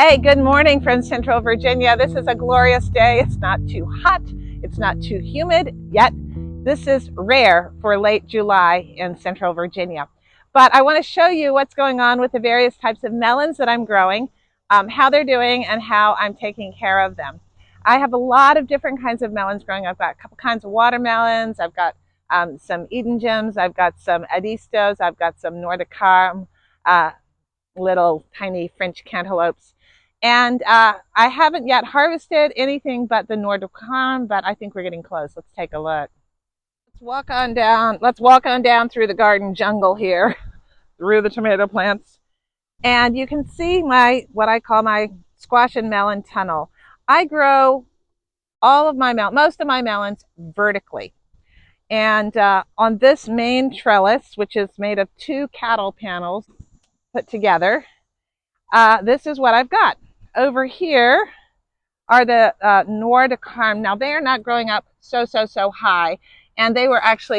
Hey, good morning from Central Virginia. This is a glorious day. It's not too hot. It's not too humid yet. This is rare for late July in Central Virginia. But I want to show you what's going on with the various types of melons that I'm growing, how they're doing, and how I'm taking care of them. I have a lot of different kinds of melons growing. I've got a couple kinds of watermelons. I've got some Eden gems. I've got some Adistos. I've got some Nordicarm, little tiny French cantaloupes. And I haven't yet harvested anything but the Nordicarm, but I think we're getting close. Let's take a look. Let's walk on down. Let's walk on down through the garden jungle here, through the tomato plants. And you can see what I call my squash and melon tunnel. I grow most of my melons vertically. And on this main trellis, which is made of 2 cattle panels put together, this is what I've got. Over here are the Nordicarm. Now they are not growing up so high, and they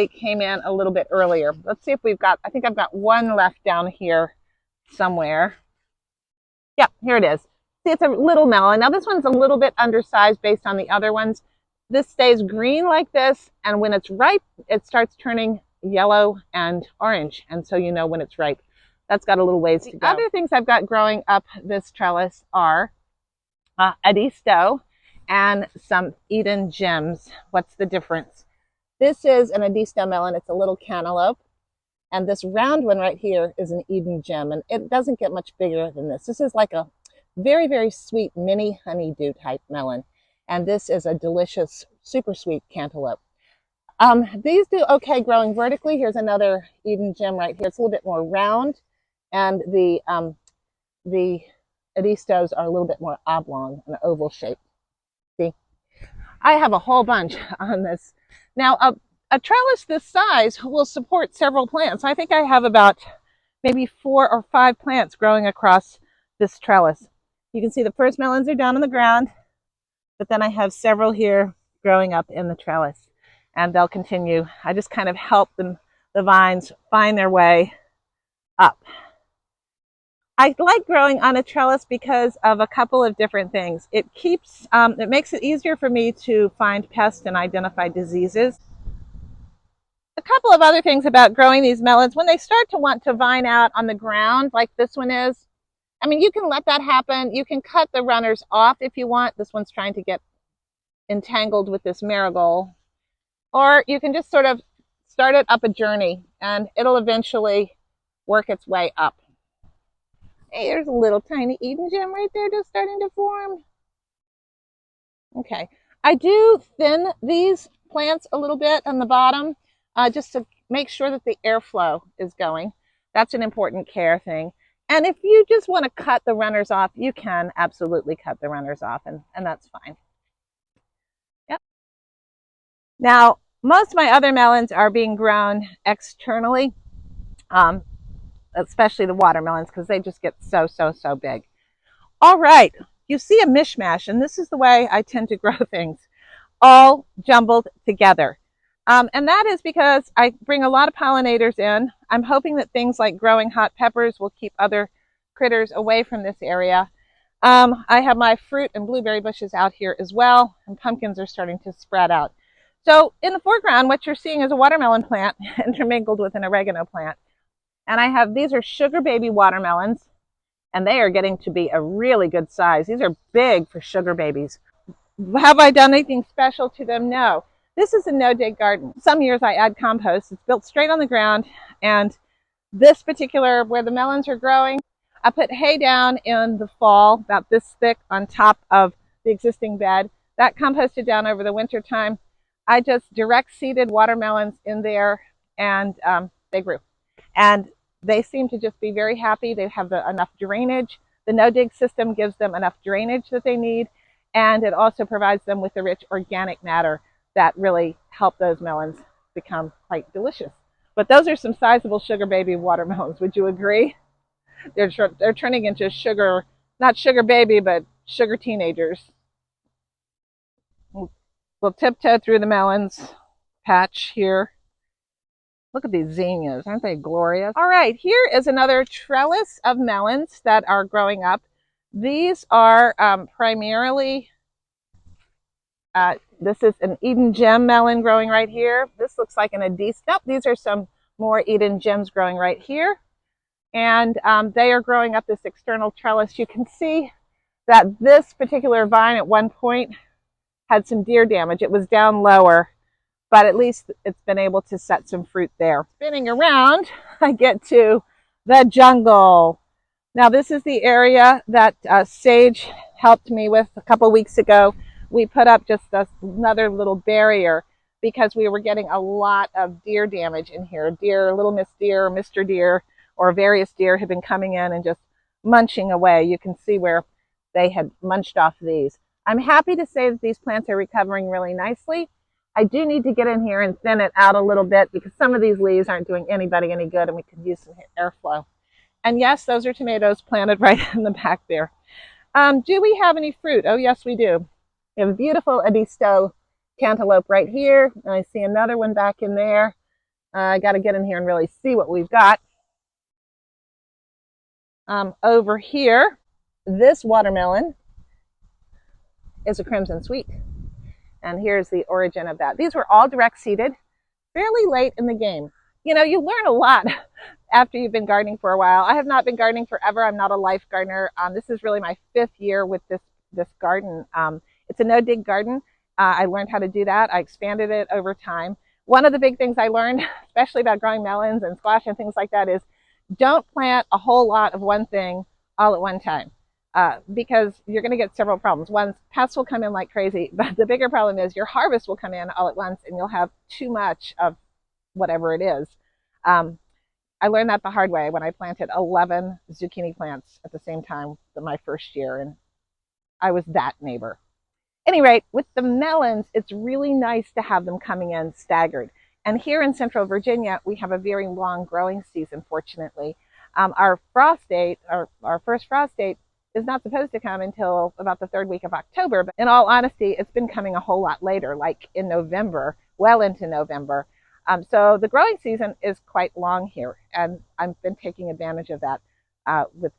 came in a little bit earlier. Let's see if I think I've got one left down here somewhere. Yeah, here it is. See, it's a little melon. Now this one's a little bit undersized based on the other ones. This stays green like this, and when it's ripe, it starts turning yellow and orange, and so you know when it's ripe. That's got a little ways to go. Other things I've got growing up this trellis are Adisto and some Eden gems. What's the difference? This is an Adisto melon. It's a little cantaloupe. And this round one right here is an Eden gem. And it doesn't get much bigger than this. This is like a very sweet mini honeydew type melon. And this is a delicious, super sweet cantaloupe. These do okay growing vertically. Here's another Eden gem right here. It's a little bit more round. And the Adistos are a little bit more oblong and oval shaped. See, I have a whole bunch on this. Now, a trellis this size will support several plants. I think I have about maybe 4 or 5 plants growing across this trellis. You can see the first melons are down on the ground, but then I have several here growing up in the trellis, and they'll continue. I just kind of help the vines find their way up. I like growing on a trellis because of a couple of different things. It makes it easier for me to find pests and identify diseases. A couple of other things about growing these melons, when they start to want to vine out on the ground like this one is, I mean, you can let that happen. You can cut the runners off if you want. This one's trying to get entangled with this marigold. Or you can just sort of start it up a journey, and it'll eventually work its way up. Hey, there's a little tiny Eden gem right there just starting to form. Okay, I do thin these plants a little bit on the bottom just to make sure that the airflow is going. That's an important care thing. And if you just want to cut the runners off, you can absolutely cut the runners off, and that's fine. Yep. Now, most of my other melons are being grown externally. Especially the watermelons, because they just get so big. All right, you see a mishmash, and this is the way I tend to grow things, all jumbled together. And that is because I bring a lot of pollinators in. I'm hoping that things like growing hot peppers will keep other critters away from this area. I have my fruit and blueberry bushes out here as well, and pumpkins are starting to spread out. So in the foreground, what you're seeing is a watermelon plant intermingled with an oregano plant. And these are sugar baby watermelons, and they are getting to be a really good size. These are big for sugar babies. Have I done anything special to them? No. This is a no-dig garden. Some years I add compost. It's built straight on the ground, and this particular, where the melons are growing, I put hay down in the fall, about this thick on top of the existing bed. That composted down over the winter time. I just direct seeded watermelons in there, and they grew. And they seem to just be very happy. They have enough drainage. The no-dig system gives them enough drainage that they need, and it also provides them with the rich organic matter that really help those melons become quite delicious. But those are some sizable sugar baby watermelons. Would you agree? They're turning into sugar, not sugar baby, but sugar teenagers. We'll tiptoe through the melons patch here. Look at these zinnias, aren't they glorious? All right, here is another trellis of melons that are growing up. These are primarily, this is an Eden Gem melon growing right here. This looks like an Adis. Nope, these are some more Eden Gems growing right here. And they are growing up this external trellis. You can see that this particular vine at one point had some deer damage. It was down lower, but at least it's been able to set some fruit there. Spinning around, I get to the jungle. Now this is the area that Sage helped me with a couple weeks ago. We put up just another little barrier because we were getting a lot of deer damage in here. Deer, little Miss Deer, Mr. Deer, or various deer had been coming in and just munching away. You can see where they had munched off these. I'm happy to say that these plants are recovering really nicely. I do need to get in here and thin it out a little bit because some of these leaves aren't doing anybody any good and we could use some airflow. And yes, those are tomatoes planted right in the back there. Do we have any fruit? Oh, yes, we do. We have a beautiful Edisto cantaloupe right here. And I see another one back in there. I got to get in here and really see what we've got. Over here, this watermelon is a crimson sweet. And here's the origin of that. These were all direct seeded, fairly late in the game. You know, you learn a lot after you've been gardening for a while. I have not been gardening forever. I'm not a life gardener. This is really my 5th year with this garden. It's a no-dig garden. I learned how to do that. I expanded it over time. One of the big things I learned, especially about growing melons and squash and things like that, is don't plant a whole lot of one thing all at one time. Because you're going to get several problems. One, pests will come in like crazy, but the bigger problem is your harvest will come in all at once and you'll have too much of whatever it is. I learned that the hard way when I planted 11 zucchini plants at the same time my first year, and I was that neighbor. At any rate, with the melons, it's really nice to have them coming in staggered. And here in Central Virginia, we have a very long growing season, fortunately. Our frost date, our first frost date, is not supposed to come until about the 3rd week of October. But in all honesty, it's been coming a whole lot later, like in November, well into November. So the growing season is quite long here, and I've been taking advantage of that with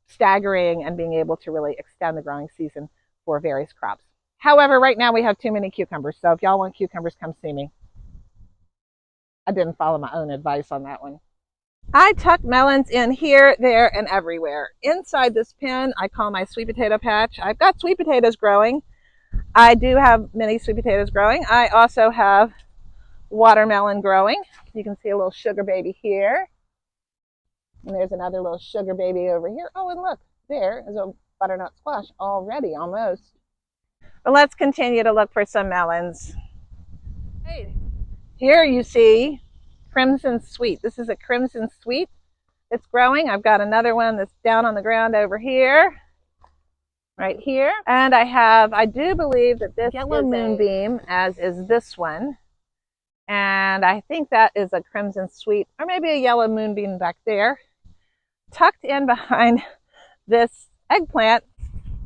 staggering and being able to really extend the growing season for various crops. However, right now we have too many cucumbers, so if y'all want cucumbers, come see me. I didn't follow my own advice on that one. I tuck melons in here, there, and everywhere. Inside this pen, I call my sweet potato patch. I've got sweet potatoes growing. I do have many sweet potatoes growing. I also have watermelon growing. You can see a little sugar baby here. And there's another little sugar baby over here. Oh, and look, there is a butternut squash already, almost. But let's continue to look for some melons. Hey, here you see crimson sweet. This is a crimson sweet. It's growing. I've got another one that's down on the ground over here, right here. And I do believe that this yellow moonbeam, as is this one. And I think that is a crimson sweet, or maybe a yellow moonbeam back there. Tucked in behind this eggplant,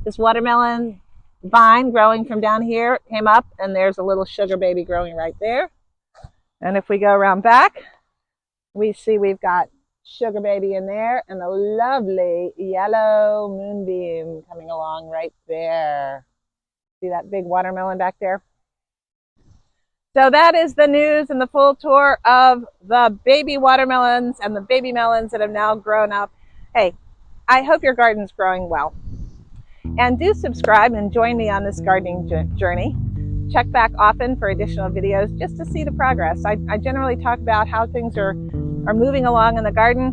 this watermelon vine growing from down here, it came up, and there's a little sugar baby growing right there. And if we go around back, we see we've got sugar baby in there and a lovely yellow moonbeam coming along right there. See that big watermelon back there? So that is the news and the full tour of the baby watermelons and the baby melons that have now grown up. Hey, I hope your garden's growing well. And do subscribe and join me on this gardening journey. Check back often for additional videos just to see the progress. I generally talk about how things are moving along in the garden,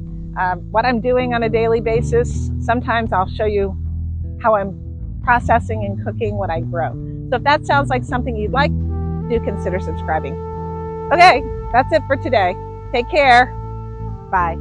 what I'm doing on a daily basis. Sometimes I'll show you how I'm processing and cooking what I grow. So if that sounds like something you'd like, do consider subscribing. Okay, that's it for today. Take care. Bye.